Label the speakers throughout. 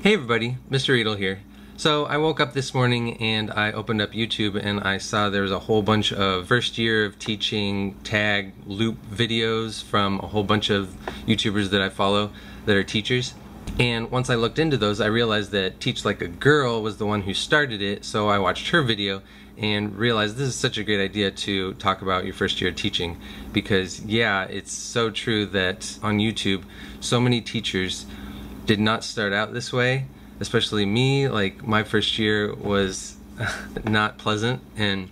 Speaker 1: Hey everybody, Mr. Riedl here. So I woke up this morning and I opened up YouTube and I saw there was a whole bunch of first year of teaching tag loop videos from a whole bunch of YouTubers that I follow that are teachers. And once I looked into those, I realized that Teach Like a Girl was the one who started it, so I watched her video and realized this is such a great idea to talk about your first year of teaching, because yeah, it's so true that on YouTube so many teachers did not start out this way, especially me. Like, my first year was not pleasant, and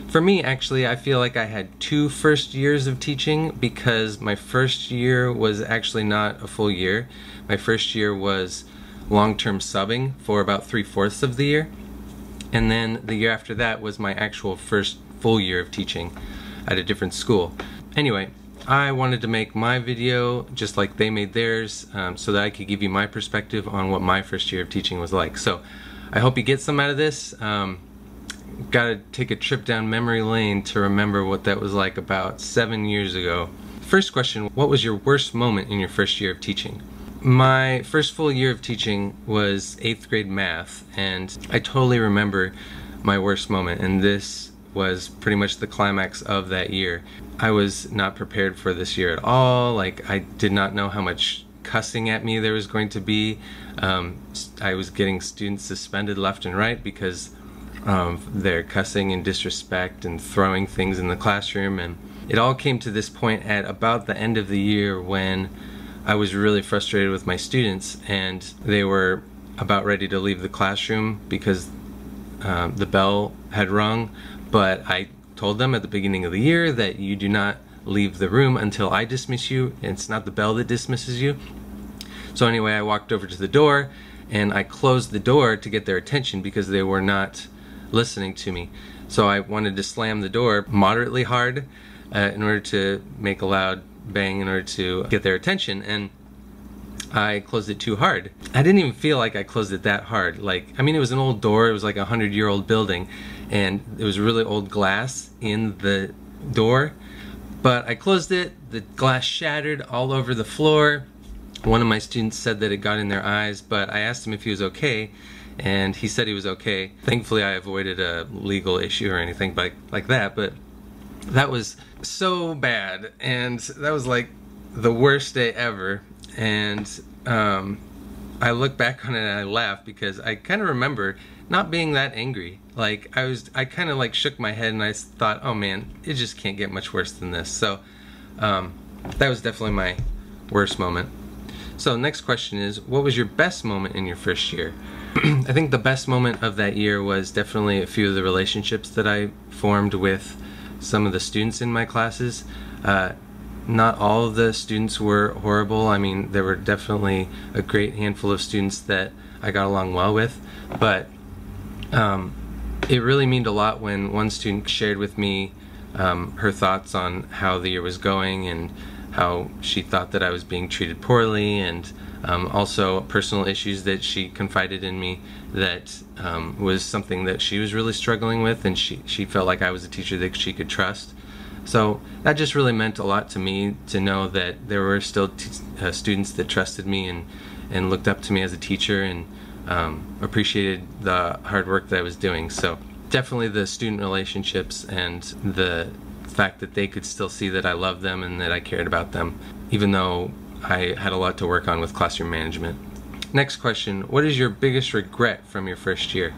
Speaker 1: for me actually I feel like I had two first years of teaching, because my first year was actually not a full year. My first year was long-term subbing for about 3/4 of the year, and then the year after that was my actual first full year of teaching at a different school. Anyway, I wanted to make my video just like they made theirs, so that I could give you my perspective on what my first year of teaching was like. So I hope you get some out of this. Gotta take a trip down memory lane to remember what that was like about 7 years ago. First question, what was your worst moment in your first year of teaching? My first full year of teaching was 8th grade math, and I totally remember my worst moment, and this was pretty much the climax of that year. I was not prepared for this year at all. Like, I did not know how much cussing at me there was going to be. I was getting students suspended left and right because of their cussing and disrespect and throwing things in the classroom, and it all came to this point at about the end of the year when I was really frustrated with my students, and they were about ready to leave the classroom because the bell had rung. But I told them at the beginning of the year that you do not leave the room until I dismiss you. It's not the bell that dismisses you. So anyway, I walked over to the door and I closed the door to get their attention because they were not listening to me. So I wanted to slam the door moderately hard in order to make a loud bang in order to get their attention, and I closed it too hard. I didn't even feel like I closed it that hard. Like, I mean, it was an old door. It was like a 100-year-old building, and it was really old glass in the door. But I closed it, the glass shattered all over the floor. One of my students said that it got in their eyes, but I asked him if he was okay, and he said he was okay. Thankfully, I avoided a legal issue or anything like that, but that was so bad, and that was like the worst day ever. And I look back on it and I laugh because I kind of remember not being that angry. Like, I kind of like shook my head and I thought, oh man, it just can't get much worse than this. So that was definitely my worst moment. So next question is, what was your best moment in your first year? I think the best moment of that year was definitely a few of the relationships that I formed with some of the students in my classes. Not all of the students were horrible. I mean, there were definitely a great handful of students that I got along well with, but it really meant a lot when one student shared with me her thoughts on how the year was going and how she thought that I was being treated poorly, and also personal issues that she confided in me that was something that she was really struggling with, and she felt like I was a teacher that she could trust. So that just really meant a lot to me, to know that there were still students that trusted me and looked up to me as a teacher, and appreciated the hard work that I was doing. So definitely the student relationships and the fact that they could still see that I loved them and that I cared about them, even though I had a lot to work on with classroom management. Next question, what is your biggest regret from your first year?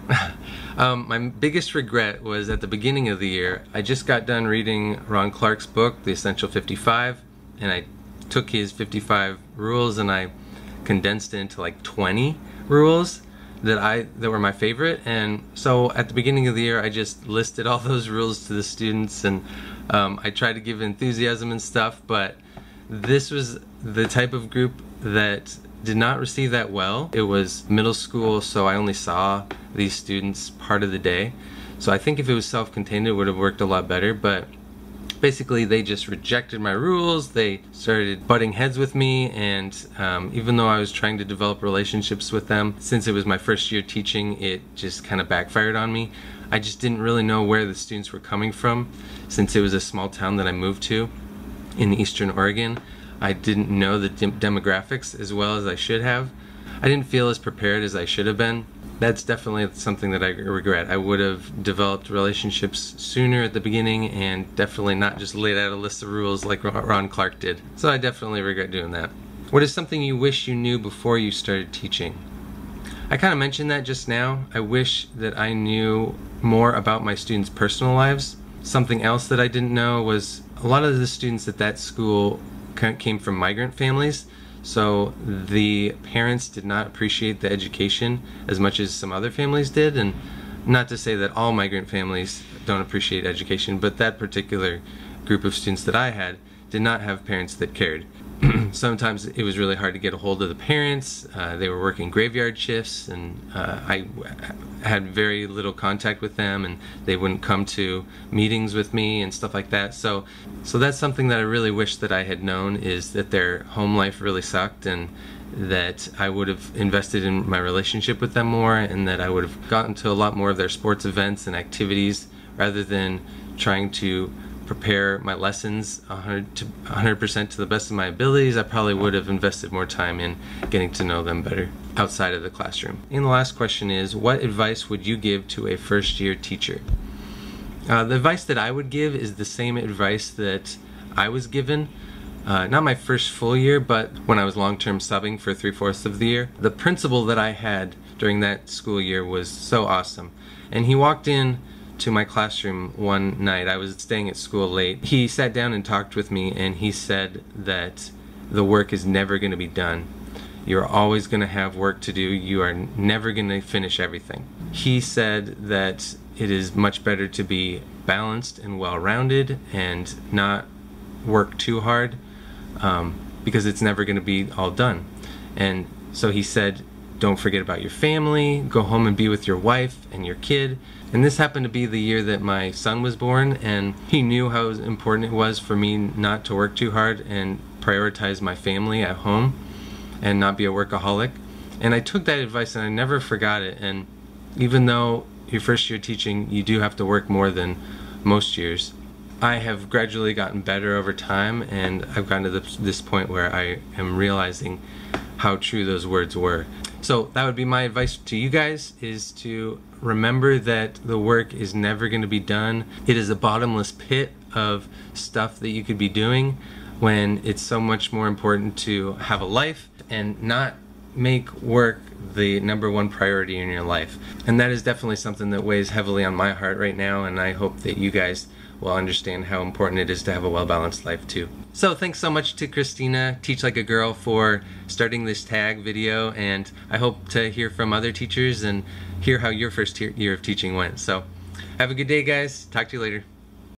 Speaker 1: My biggest regret was at the beginning of the year. I just got done reading Ron Clark's book, The Essential 55, and I took his 55 rules and I condensed it into like 20 rules that were my favorite. And so at the beginning of the year, I just listed all those rules to the students, and I tried to give enthusiasm and stuff, but this was the type of group that did not receive that well. It was middle school, so I only saw these students part of the day. So I think if it was self-contained, it would have worked a lot better, but basically they just rejected my rules. They started butting heads with me, and even though I was trying to develop relationships with them, since it was my first year teaching, it just kind of backfired on me. I just didn't really know where the students were coming from, since it was a small town that I moved to in eastern Oregon. I didn't know the demographics as well as I should have. I didn't feel as prepared as I should have been. That's definitely something that I regret. I would have developed relationships sooner at the beginning and definitely not just laid out a list of rules like Ron Clark did. So I definitely regret doing that. What is something you wish you knew before you started teaching? I kind of mentioned that just now. I wish that I knew more about my students' personal lives. Something else that I didn't know was a lot of the students at that school came from migrant families. So the parents did not appreciate the education as much as some other families did, and not to say that all migrant families don't appreciate education, but that particular group of students that I had did not have parents that cared. Sometimes it was really hard to get a hold of the parents. They were working graveyard shifts, and I had very little contact with them, and they wouldn't come to meetings with me and stuff like that. So that's something that I really wish that I had known, is that their home life really sucked, and that I would have invested in my relationship with them more, and that I would have gotten to a lot more of their sports events and activities rather than trying to prepare my lessons 100% to the best of my abilities. I probably would have invested more time in getting to know them better outside of the classroom. And the last question is, what advice would you give to a first-year teacher? The advice that I would give is the same advice that I was given. Not my first full year, but when I was long-term subbing for 3/4 of the year. The principal that I had during that school year was so awesome. And he walked in to my classroom one night. I was staying at school late. He sat down and talked with me, and he said that the work is never going to be done. You're always going to have work to do. You are never going to finish everything. He said that it is much better to be balanced and well-rounded and not work too hard, because it's never going to be all done. And so he said, don't forget about your family, go home and be with your wife and your kid. And this happened to be the year that my son was born, and he knew how important it was for me not to work too hard and prioritize my family at home and not be a workaholic. And I took that advice and I never forgot it. And even though your first year teaching, you do have to work more than most years, I have gradually gotten better over time, and I've gotten to this point where I am realizing how true those words were. So that would be my advice to you guys, is to remember that the work is never going to be done. It is a bottomless pit of stuff that you could be doing, when it's so much more important to have a life and not make work the #1 priority in your life. And that is definitely something that weighs heavily on my heart right now, and I hope that you guys will understand how important it is to have a well-balanced life too. So thanks so much to Christina, Teach Like a Girl, for starting this tag video, and I hope to hear from other teachers and hear how your first year of teaching went. So have a good day, guys. Talk to you later.